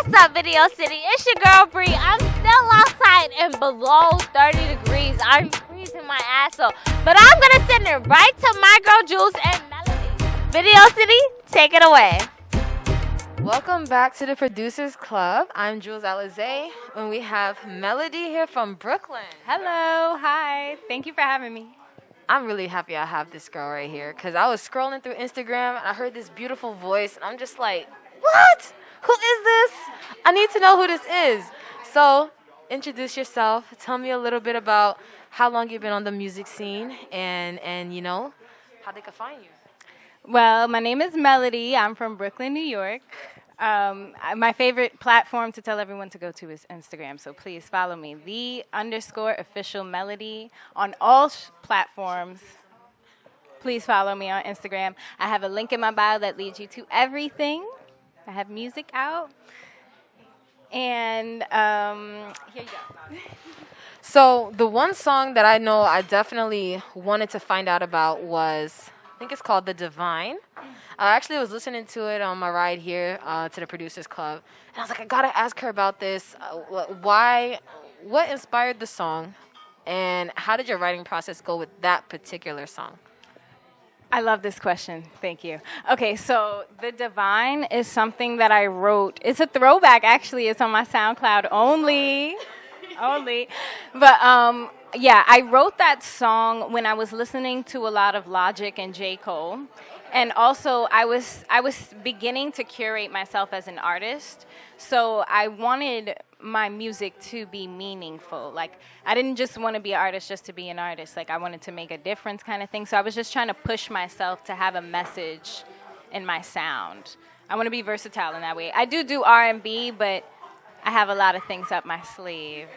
What's up, Video City? It's your girl Bree. I'm still outside and below 30 degrees. I'm freezing my ass off. But I'm gonna send it right to my girl Jewelz and Melodie. Video City, take it away. Welcome back to the Producers Club. I'm Jewelz Alize, and we have Melodie here from Brooklyn. Hello, hi. Thank you for having me. I'm really happy I have this girl right here because I was scrolling through Instagram and I heard this beautiful voice, and I'm just like, what? Who is this? I need to know who this is. So, introduce yourself. Tell me a little bit about how long you've been on the music scene and you know, how they could find you. Well, my name is Melodie. I'm from Brooklyn, New York. My favorite platform to tell everyone to go to is Instagram, so please follow me. _official Melodie on all platforms. Please follow me on Instagram. I have a link in my bio that leads you to everything. I have music out. And here you go. So the one song that I know I definitely wanted to find out about was, I think it's called The Divine. I actually was listening to it on my ride here to the Producers Club. And I was like, I gotta ask her about this. What inspired the song? And how did your writing process go with that particular song? I love this question. Thank you. Okay, so The Divine is something that I wrote. It's a throwback, actually. It's on my SoundCloud only. But, yeah, I wrote that song when I was listening to a lot of Logic and J. Cole. And also, I was beginning to curate myself as an artist. So I wanted my music to be meaningful. Like, I didn't just want to be an artist just to be an artist. Like, I wanted to make a difference kind of thing. So I was just trying to push myself to have a message in my sound. I want to be versatile in that way. I do R&B, but I have a lot of things up my sleeve.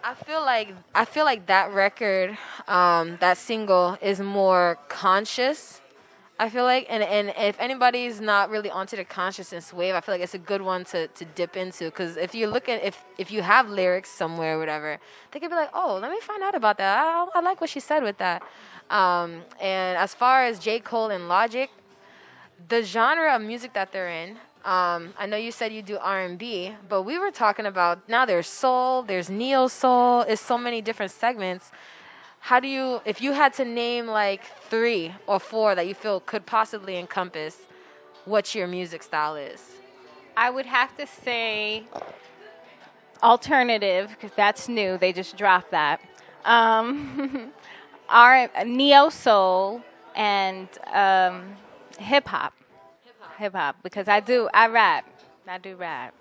I feel like that record, that single is more conscious. I feel like, and if anybody's not really onto the consciousness wave, I feel like it's a good one to dip into. Because if you look at if you have lyrics somewhere or whatever, they could be like, oh, let me find out about that. I like what she said with that. And as far as J. Cole and Logic, the genre of music that they're in. I know you said you do R&B, but we were talking about now there's soul, there's neo soul, there's so many different segments. How do you, if you had to name like 3 or 4 that you feel could possibly encompass what your music style is? I would have to say alternative, because that's new. They just dropped that. Neo soul and hip hop. Hip hop, because I rap. I do rap.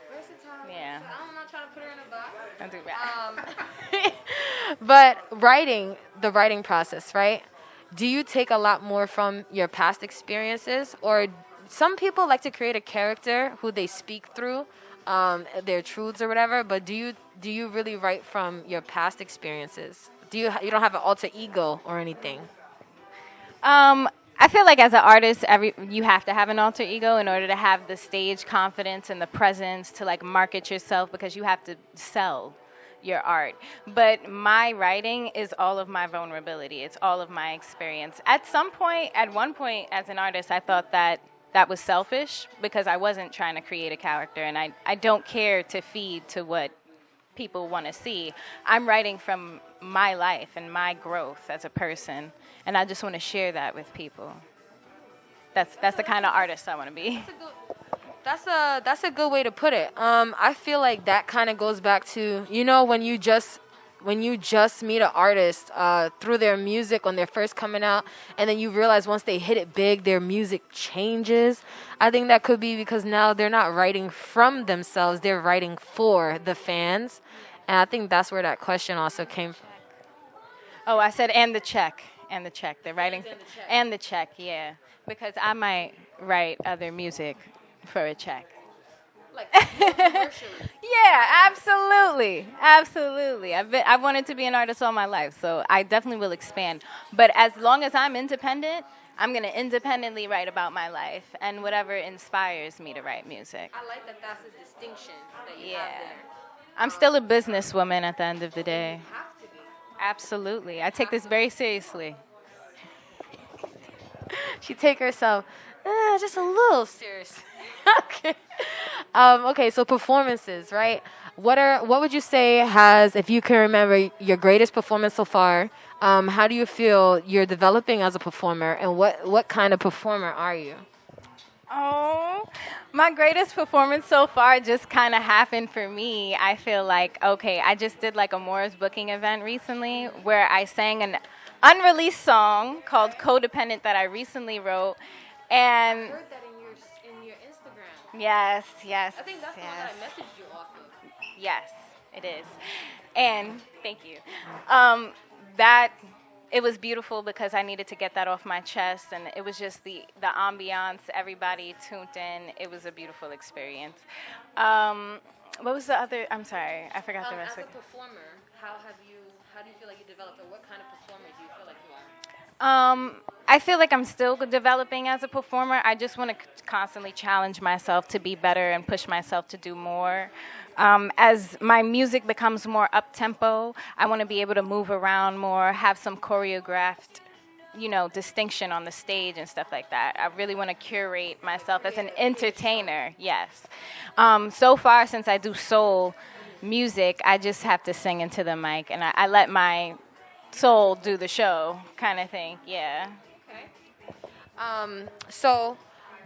Versatile. Yeah. I'm not trying to put her in a box. I do rap. But the writing process, right? Do you take a lot more from your past experiences, or some people like to create a character who they speak through their truths or whatever? But do you really write from your past experiences? You don't have an alter ego or anything? I feel like as an artist, you have to have an alter ego in order to have the stage confidence and the presence to like market yourself, because you have to sell your art. But my writing is all of my vulnerability. It's all of my experience. At one point as an artist, I thought that was selfish because I wasn't trying to create a character, and I don't care to feed to what people want to see. I'm writing from my life and my growth as a person, and I just want to share that with people. That's the kind of artist I want to be. That's a good way to put it. I feel like that kind of goes back to, you know, when you just meet an artist through their music when they're first coming out, and then you realize once they hit it big, their music changes. I think that could be because now they're not writing from themselves, they're writing for the fans. And I think that's where that question also came from. Oh, I said and the check. They're writing and the check, yeah. Because I might write other music for a check. Like commercially. Yeah, absolutely. I've wanted to be an artist all my life, so I definitely will expand. But as long as I'm independent, I'm going to independently write about my life and whatever inspires me to write music. I like that that's a distinction that you have there. I'm still a businesswoman at the end of the day. You have to be. Absolutely. I take this very seriously. She take herself Just a little serious. Okay. Okay, so performances, right? What would you say has, if you can remember, your greatest performance so far? How do you feel you're developing as a performer, and what kind of performer are you? Oh, my greatest performance so far just kind of happened for me. I feel like, okay, I just did like a Moore's booking event recently where I sang an unreleased song called Codependent that I recently wrote. And I heard that in your Instagram. yes, yes. I think that's the one that I messaged you off of. Yes, it is. And thank you. That it was beautiful because I needed to get that off my chest, and it was just the ambiance, everybody tuned in. It was a beautiful experience. What was the other? I'm sorry, I forgot the rest As of a it. performer, how do you feel like you developed, or what kind of performer do you feel like you are? I feel like I'm still developing as a performer. I just want to constantly challenge myself to be better and push myself to do more. As my music becomes more up-tempo, I want to be able to move around more, have some choreographed, distinction on the stage and stuff like that. I really want to curate myself as an entertainer, yes. So far, since I do soul music, I just have to sing into the mic, and I let my soul do the show kind of thing, yeah. So,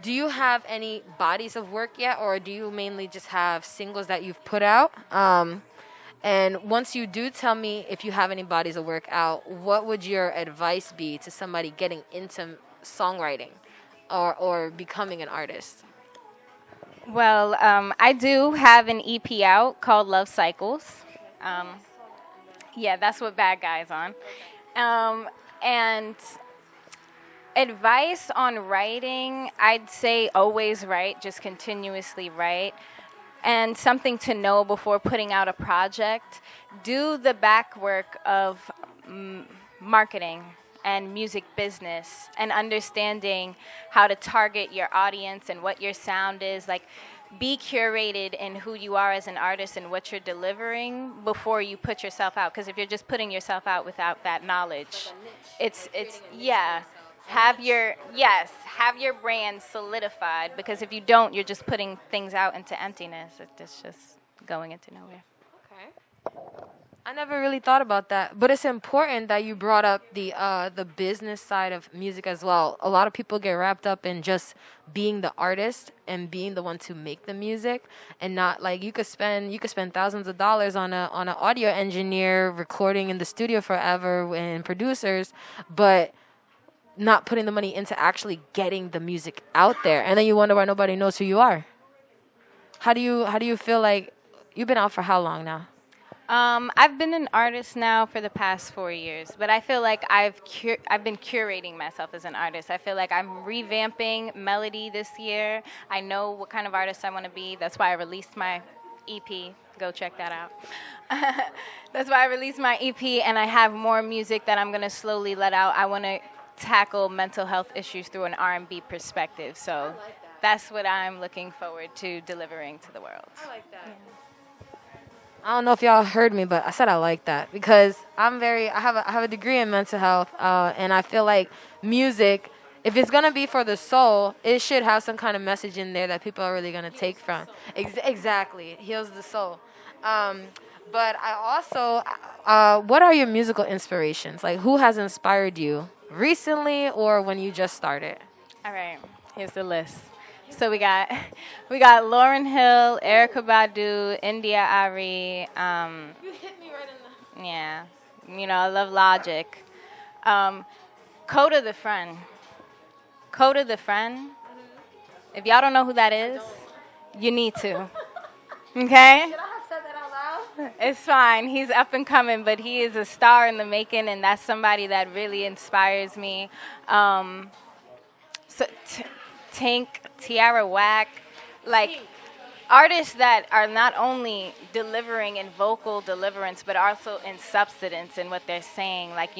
do you have any bodies of work yet, or do you mainly just have singles that you've put out? And once you do, tell me if you have any bodies of work out, what would your advice be to somebody getting into songwriting or becoming an artist? Well, I do have an EP out called Love Cycles. Yeah, that's what Bad Guy's on. And advice on writing, I'd say always write, just continuously write. And something to know before putting out a project, do the back work of marketing and music business and understanding how to target your audience and what your sound is. Like, be curated in who you are as an artist and what you're delivering before you put yourself out. Because if you're just putting yourself out without that knowledge, it's have your brand solidified, because if you don't, you're just putting things out into emptiness. It's just going into nowhere. Okay. I never really thought about that, but it's important that you brought up the business side of music as well. A lot of people get wrapped up in just being the artist and being the one to make the music, and not like you could spend thousands of dollars on an audio engineer recording in the studio forever and producers, but not putting the money into actually getting the music out there, and then you wonder why nobody knows who you are. How do you feel like you've been out for how long now? I've been an artist now for the past 4 years, but I feel like I've been curating myself as an artist. I feel like I'm revamping Melodie this year. I know what kind of artist I want to be. That's why I released my EP. Go check that out. That's why I released my EP, and I have more music that I'm going to slowly let out. I want to tackle mental health issues through an R&B perspective. So that's what I'm looking forward to delivering to the world. I like that. Yeah. I don't know if y'all heard me, but I said I like that because I have a degree in mental health, and I feel like music, if it's gonna be for the soul, it should have some kind of message in there that people are really gonna take from. Exactly, it heals the soul. But I also, what are your musical inspirations? Like, who has inspired you recently or when you just started? All right, here's the list. So we got Lauryn Hill, Erykah Badu, India Ari. You hit me right in the... Yeah, I love Logic. Coda the Friend. Coda the Friend. Mm-hmm. If y'all don't know who that is, you need to. Okay? Should I have said that out loud? It's fine. He's up and coming, but he is a star in the making, and that's somebody that really inspires me. Tank, Tiara Whack, like artists that are not only delivering in vocal deliverance, but also in substance in what they're saying. Like,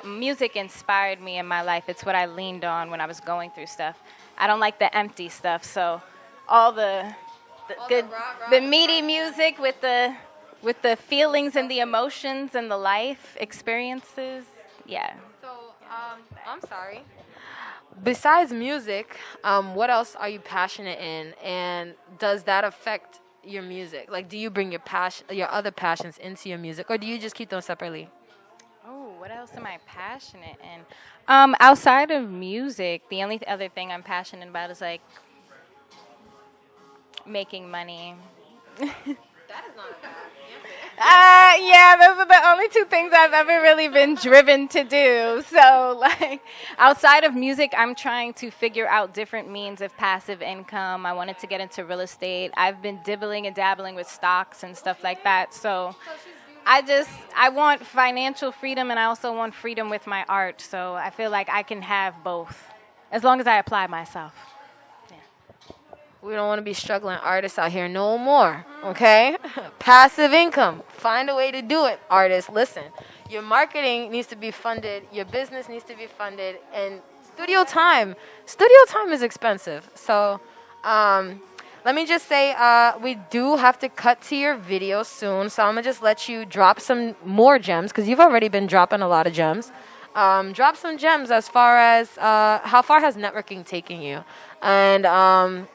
music inspired me in my life. It's what I leaned on when I was going through stuff. I don't like the empty stuff, so all the good, the meaty music with the feelings and the emotions and the life experiences. Yeah. So, I'm sorry. Besides music, what else are you passionate in, and does that affect your music? Like, do you bring your other passions into your music, or do you just keep them separately? Oh, what else am I passionate in? Outside of music, the only other thing I'm passionate about is like making money. That is not a bad answer. Yeah, those are the only two things I've ever really been driven to do. So, like, outside of music, I'm trying to figure out different means of passive income. I wanted to get into real estate. I've been dibbling and dabbling with stocks and stuff like that. So, I want financial freedom, and I also want freedom with my art. So, I feel like I can have both as long as I apply myself. We don't want to be struggling artists out here no more, okay? Passive income. Find a way to do it, artists. Listen, your marketing needs to be funded. Your business needs to be funded. And studio time is expensive. So let me just say we do have to cut to your video soon. So I'm going to just let you drop some more gems because you've already been dropping a lot of gems. Drop some gems as far as how far has networking taken you? And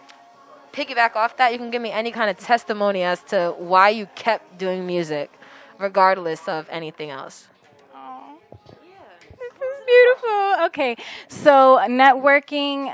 piggyback off that, you can give me any kind of testimony as to why you kept doing music, regardless of anything else. Beautiful. Okay, so networking,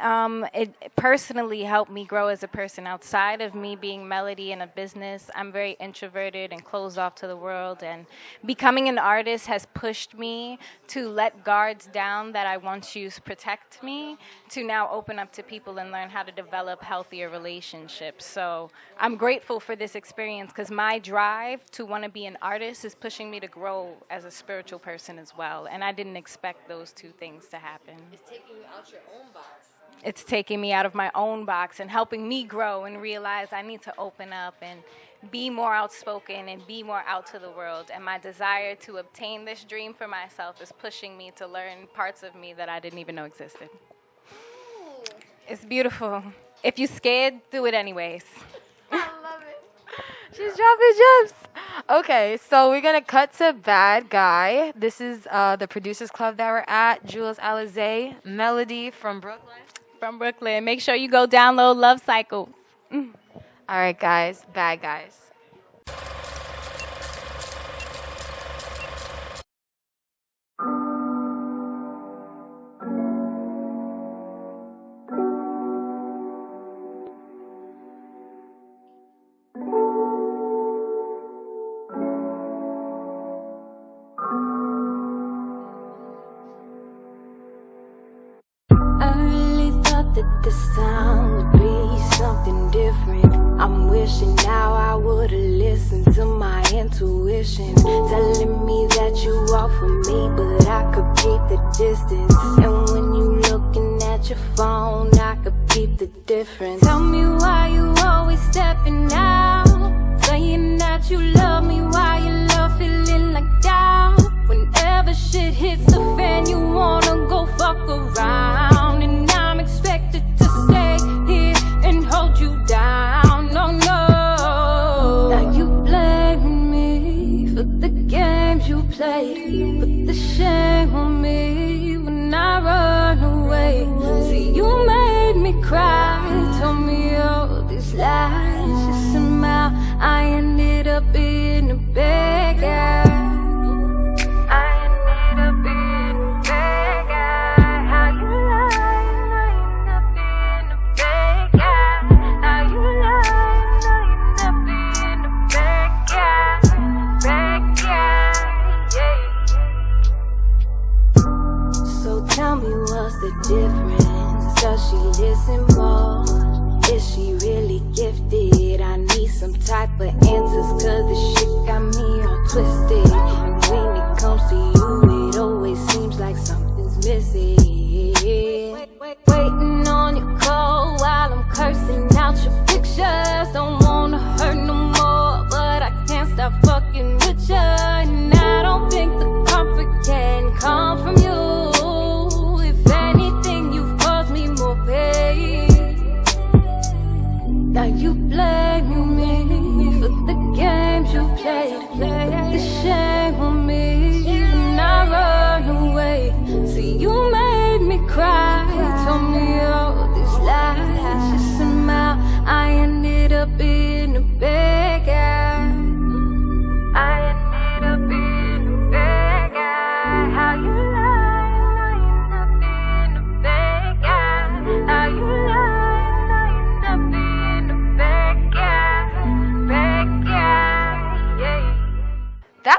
it personally helped me grow as a person. Outside of me being Melodie in a business, I'm very introverted and closed off to the world, and becoming an artist has pushed me to let guards down that I once used to protect me, to now open up to people and learn how to develop healthier relationships. So I'm grateful for this experience because my drive to want to be an artist is pushing me to grow as a spiritual person as well, and I didn't expect those two things to happen. It's taking you out your own box. It's taking me out of my own box and helping me grow and realize I need to open up and be more outspoken and be more out to the world. And my desire to obtain this dream for myself is pushing me to learn parts of me that I didn't even know existed. Ooh. It's beautiful. If you're scared, do it anyways. I love it. She's dropping gems. Okay, so we're going to cut to Bad Guy. This is the Producers Club that we're at. Jewelz, Alize, Melodie from Brooklyn. From Brooklyn. Make sure you go download Love Cycle. All right, guys. Bad Guys. That this time would be something different. I'm wishing now I would've listened to my intuition, telling me that you all for me, but I could keep the distance. And when you looking at your phone, I could peep the difference. Tell me why you always stepping out, saying that you love me, why you love feeling like doubt. Whenever shit hits the fan, you wanna go fuck around, and I'm expected to stay here and hold you down. No, no. Now you blame me for the games you played, put the shame on me when I run away. See, you made me cry, told me all these lies, just somehow I ended up being a bad guy. Tell me what's the difference? Does she listen more? Is she really gifted? I need some type of answers, cause this shit got me all twisted. And when it comes to you, it always seems like something's missing. Waiting on your call while I'm cursing out your pictures. Don't wanna hurt no more, but I can't stop fucking with you. And I don't think the comfort can come from you. Now you blame me for the games you played, the shame on me when I run away. See, you made me cry, told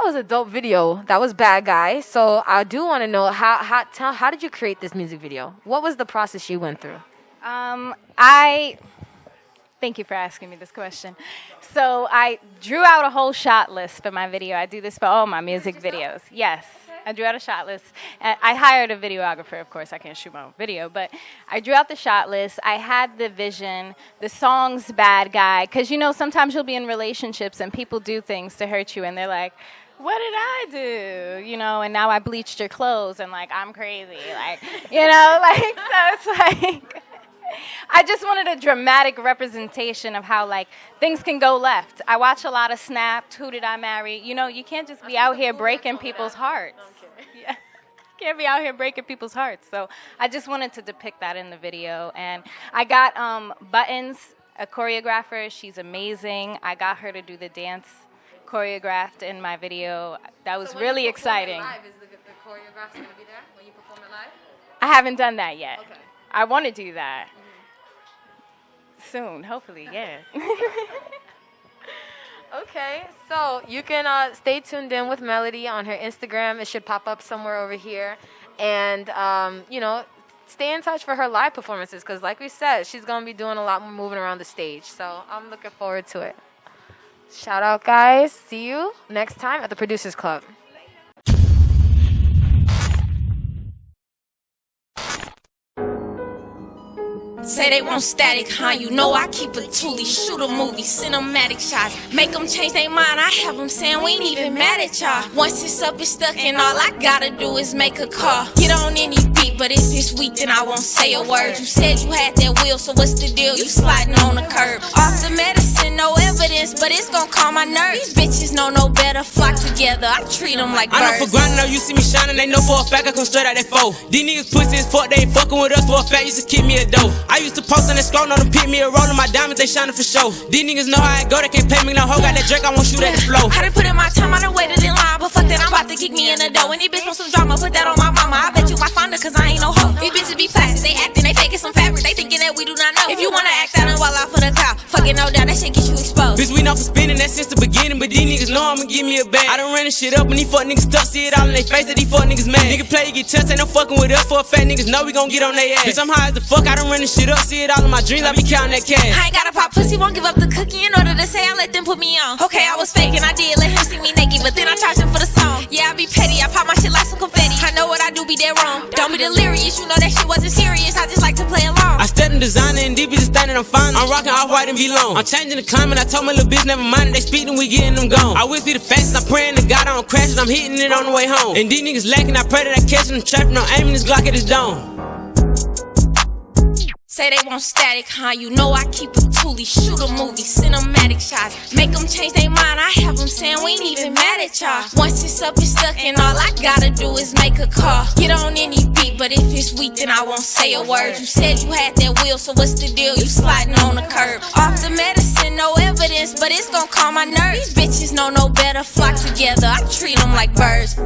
was a dope video. That was Bad Guy. So I do want to know how did you create this music video? What was the process you went through? Thank you for asking me this question. So I drew out a whole shot list for my video. I do this for all my music videos. Yes. I drew out a shot list. I hired a videographer, of course. I can't shoot my own video, but I drew out the shot list. I had the vision, the song's Bad Guy, because, you know, sometimes you'll be in relationships and people do things to hurt you, and they're like, what did I do? You know, and now I bleached your clothes, and, like, I'm crazy. Like, you know, like, so it's like... I just wanted a dramatic representation of how, like, things can go left. I watch a lot of Snapped, Who Did I Marry? You know, you can't just be out here breaking people's hearts. Yeah. Can't be out here breaking people's hearts. So I just wanted to depict that in the video. And I got Buttons, a choreographer. She's amazing. I got her to do the dance choreographed in my video. That was really exciting. Live, is the choreographer going to be there when you perform it live? I haven't done that yet. Okay. I want to do that. Soon, hopefully, yeah. Okay, so you can stay tuned in with Melodie on her Instagram. It should pop up somewhere over here. And, you know, stay in touch for her live performances because, like we said, she's going to be doing a lot more moving around the stage. So I'm looking forward to it. Shout out, guys. See you next time at the Producers Club. Say they want static, huh? You know I keep a toolie, shoot a movie, cinematic shots. Make them change their mind, I have them saying we ain't even mad at y'all. Once it's up, it's stuck, and all I gotta do is make a call. Get on any beat, but if it's weak, then I won't say a word. You said you had that wheel, so what's the deal? You sliding on the curb. Off the medicine, no evidence, but it's gon' calm my nerves. These bitches know no better, flock together, I treat them like birds. I know for granted, now you see me shining, they know for a fact I come straight out that foe. These niggas pussy as fuck, they ain't fucking with us for a fact, used to keep me a dough. I used to post on the scroll, on them pick me a roll, my diamonds, they shining for show. These niggas know how I go, they can't pay me no hoe, got that Drake, I won't shoot at the flow. I done put in my time, I done waited in line, but fuck that, I'm about to kick me in the dough. Any bitch want some drama, put that on my mama, I bet you I find her, cause I ain't no hoe. These bitches be plastic, they acting, they faking some fabric, they thinking that we do not know. If you wanna act out and wild out for the clout, fucking no doubt, that shit get you exposed. Bitch, we know for spinning that since the beginning, but these niggas know I'ma give me a bag. I done ran this shit up, and these fuck niggas stuck, see it all in their face that these fuck niggas mad. Nigga play, you get touched, ain't no fucking with us for a fact, niggas know we gon' get on their ass. Bitch, I'm high as the fuck, I done ran this shit up, see it all in my dreams, I be counting that cash. I ain't gotta pop pussy, won't give up the cookie in order to say I let them put me on. Okay, I was faking, I did let him see me naked, but then I charged him for the song. Yeah, I be petty, I pop my shit like some confetti. I know what I do be dead wrong. Don't be delirious, you know that shit wasn't serious, I just like to play along. I stepped in designer and deep bitches think that I'm fine. I'm rocking off-white and be long. I'm changing the climate, I told my little bitch never mind it, they speeding, we getting them gone. I wish be the fastest, I'm praying to God I don't crash it, I'm hitting it on the way home. And these niggas lacking, I pray that I catch them trapping, I'm aiming this Glock at his dome. Say they want static, huh? You know I keep a toolie, shoot a movie, cinematic shots. Make them change their mind, I have them saying we ain't even mad at y'all. Once it's up, it's stuck, and all I gotta do is make a call. Get on any beat, but if it's weak, then I won't say a word. You said you had that wheel, so what's the deal? You sliding on the curb. Off the medicine, no evidence, but it's gon' calm my nerves. These bitches know no better, flock together, I treat them like birds.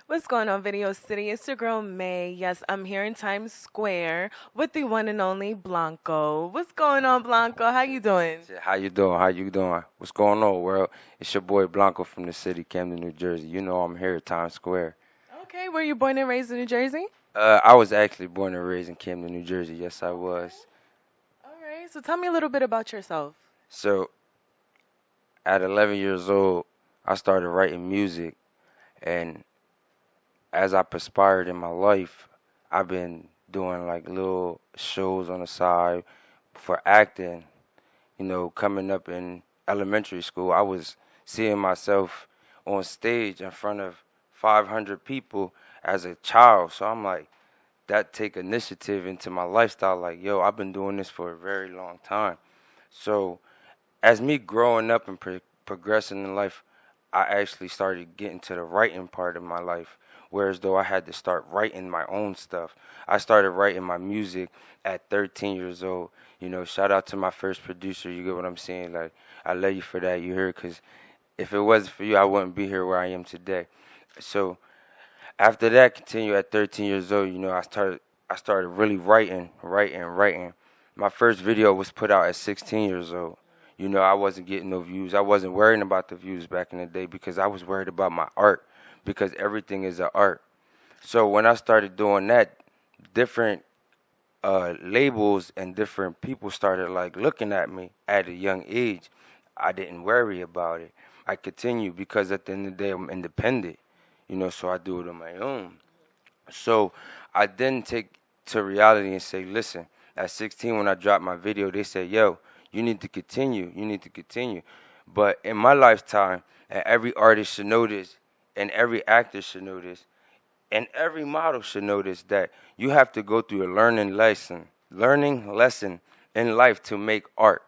What's going on, Video City? It's your girl, May. Yes, I'm here in Times Square with the one and only Blanxo. What's going on, Blanxo? How you doing? How you doing? How you doing? What's going on, world? It's your boy Blanxo from the city, Camden, New Jersey. You know I'm here at Times Square. Okay, were you born and raised in New Jersey? I was actually born and raised in Camden, New Jersey. Yes, I was. All right, so tell me a little bit about yourself. So, at 11 years old, I started writing music, and as I perspired in my life, I've been doing like little shows on the side for acting. You know, coming up in elementary school, I was seeing myself on stage in front of 500 people as a child. So I'm like, that take initiative into my lifestyle. Like, yo, I've been doing this for a very long time. So as me growing up and progressing in life, I actually started getting to the writing part of my life. Whereas though I had to start writing my own stuff. I started writing my music at 13 years old. You know, shout out to my first producer. You get what I'm saying? Like, I love you for that. You hear? Because if it wasn't for you, I wouldn't be here where I am today. So After that, continue at 13 years old. I started really writing. My first video was put out at 16 years old. I wasn't getting no views. I wasn't worrying about the views back in the day because I was worried about my art, because everything is an art. So when I started doing that, different labels and different people started like looking at me at a young age. I didn't worry about it. I continued because at the end of the day, I'm independent, so I do it on my own. So I then take to reality and say, listen, at 16 when I dropped my video, they said, yo, you need to continue. But in my lifetime, and every artist should know this, and every actor should know this, and every model should know this, that you have to go through a learning lesson in life to make art.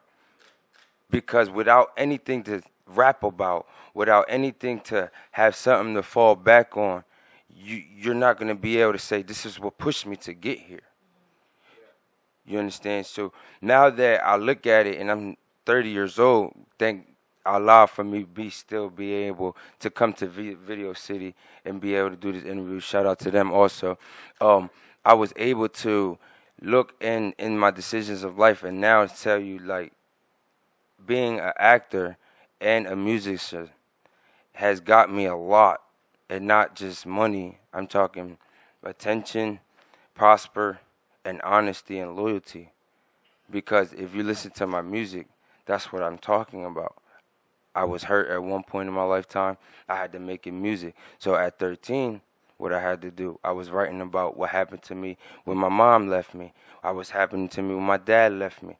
Because without anything to rap about, without anything to have something to fall back on, you're not going to be able to say, this is what pushed me to get here. You understand? So now that I look at it and I'm 30 years old, thank Allah for me still be able to come to Video City and be able to do this interview. Shout out to them also. I was able to look in my decisions of life and now tell you, like, being an actor and a musician has got me a lot, and not just money. I'm talking attention, prosper, and honesty and loyalty. Because if you listen to my music, that's what I'm talking about. I was hurt at one point in my lifetime. I had to make it music. So at 13, what I had to do, I was writing about what happened to me when my mom left me. What was happening to me when my dad left me.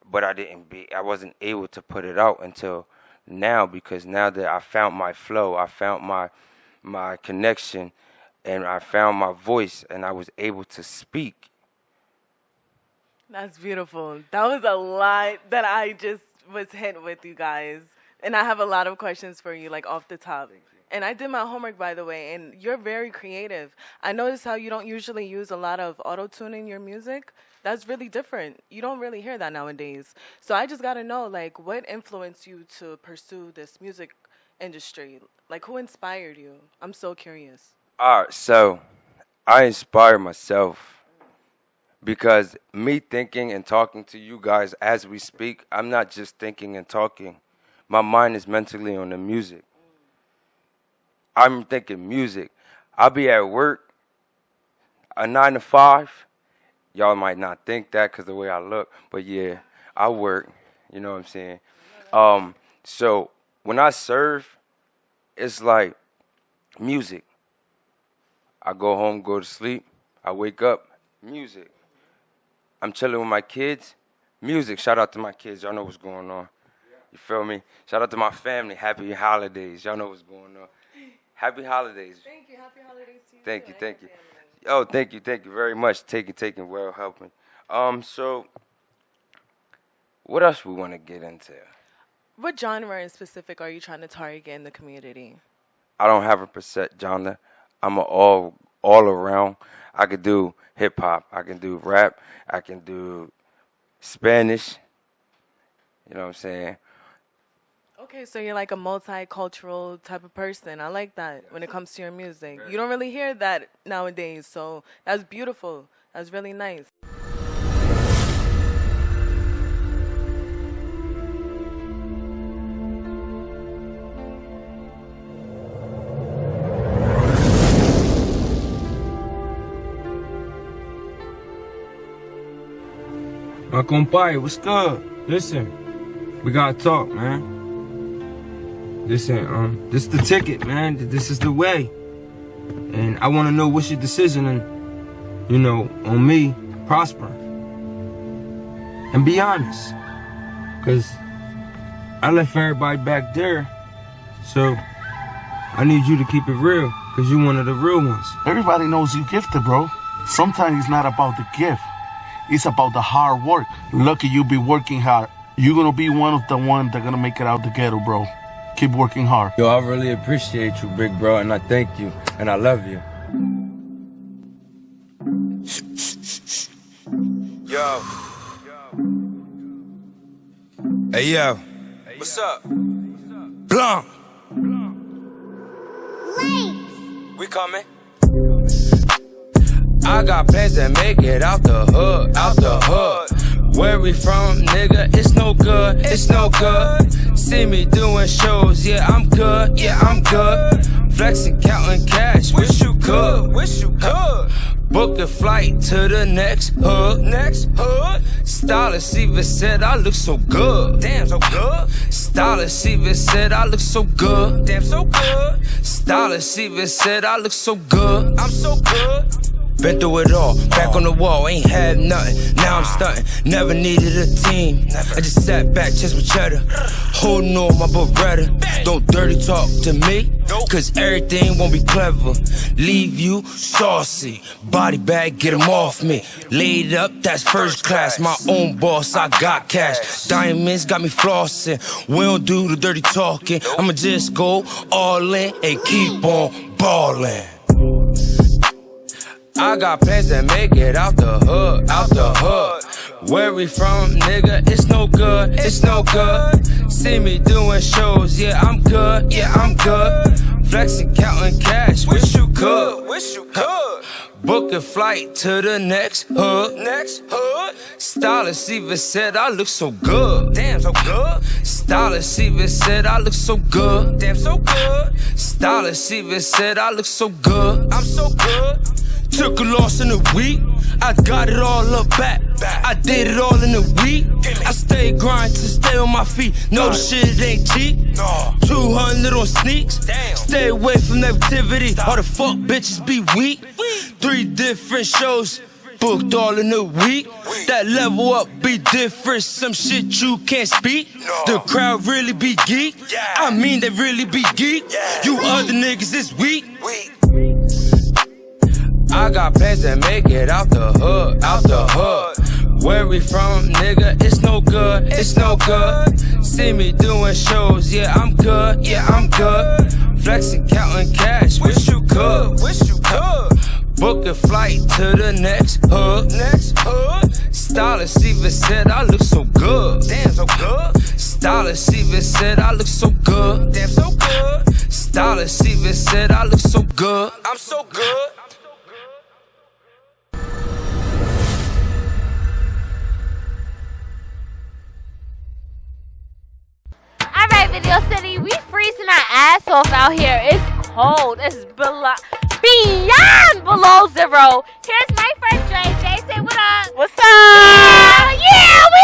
But I wasn't able to put it out until now, because now that I found my flow, I found my connection, and I found my voice, and I was able to speak. That's beautiful. That was a lot that I just was hit with, you guys. And I have a lot of questions for you, like off the top. And I did my homework, by the way, and you're very creative. I noticed how you don't usually use a lot of auto-tune in your music. That's really different. You don't really hear that nowadays. So I just got to know, like, what influenced you to pursue this music industry? Like, who inspired you? I'm so curious. All right, so I inspire myself because me thinking and talking to you guys as we speak, I'm not just thinking and talking. My mind is mentally on the music. I'm thinking music. I'll be at work, a 9 to 5. Y'all might not think that because the way I look, but yeah, I work. You know what I'm saying? So when I serve, it's like music. I go home, go to sleep. I wake up, music. I'm chilling with my kids, music. Shout out to my kids. Y'all know what's going on. You feel me? Shout out to my family. Happy holidays. Y'all know what's going on. Happy holidays. Thank you. Happy holidays to you. Thank you. Oh, thank you very much. Taking well, helping. So what else we want to get into? What genre in specific are you trying to target in the community? I don't have a set genre. I'm all around. I could do hip hop. I can do rap. I can do Spanish. You know what I'm saying? Okay, so you're like a multicultural type of person. I like that when it comes to your music. You don't really hear that nowadays, so that's beautiful. That's really nice. My compadre, what's good? Listen, we gotta talk, man. Listen, this is the ticket, man. This is the way. And I wanna know what's your decision and, on me prospering. And be honest. Cause I left everybody back there. So I need you to keep it real. Cause you one of the real ones. Everybody knows you gifted, bro. Sometimes it's not about the gift. It's about the hard work. Lucky you be working hard. You're gonna be one of the ones that gonna make it out the ghetto, bro. Keep working hard. Yo, I really appreciate you, big bro, and I thank you, and I love you. Yo. Hey, yo. What's up? Blanc. We coming. I got plans to make it out the hood, out the hood. Where we from, nigga, it's no good, it's no good. See me doing shows, yeah, I'm good, yeah, I'm good. Flexing, counting cash, wish you could, wish you could. Book a flight to the next hood, next hood. Stylist even said I look so good, damn, so good. Stylist even said I look so good, damn, so good. Stylist even said I look so good, I'm so good. Been through it all, back on the wall, ain't had nothing. Now I'm stunting, never needed a team. I just sat back, chest with cheddar, holding on my Beretta. Don't dirty talk to me, cause everything won't be clever. Leave you saucy, body bag, get 'em off me. Laid up, that's first class, my own boss, I got cash. Diamonds got me flossing, we don't do the dirty talking. I'ma just go all in and keep on ballin'. I got plans to make it out the hood, out the hood. Where we from, nigga, it's no good, it's no good. See me doing shows, yeah, I'm good, yeah, I'm good. Flexing, counting cash, wish you could, wish you could. Book a flight to the next hood, next hood. Stylist even said I look so good, damn, so good. Stylist even said I look so good, damn, so good. Stylist even said I look so good, I'm so good. Took a loss in a week, I got it all up back. I did it all in a week. I stay grinding to stay on my feet. No, the shit ain't cheap. 200 on sneaks. Stay away from negativity. All the fuck bitches be weak. 3 different shows, booked all in a week. That level up be different. Some shit you can't speak. The crowd really be geek. I mean they really be geek. You other niggas is weak. I got plans to make it out the hood, out the hood. Where we from, nigga, it's no good, it's no good. See me doing shows, yeah, I'm good, yeah, I'm good. Flexing, counting cash, wish you could, wish you could. Book a flight to the next hood, next hood. Stylist even said I look so good, damn, so good. Stylist even said I look so good, damn, so good. Stylist even said I look so good, I'm so good. Alright, Video City, we freezing our ass off out here. It's cold. It's beyond below zero. Here's my friend Jay. Jay, say what up. What's up? Yeah, we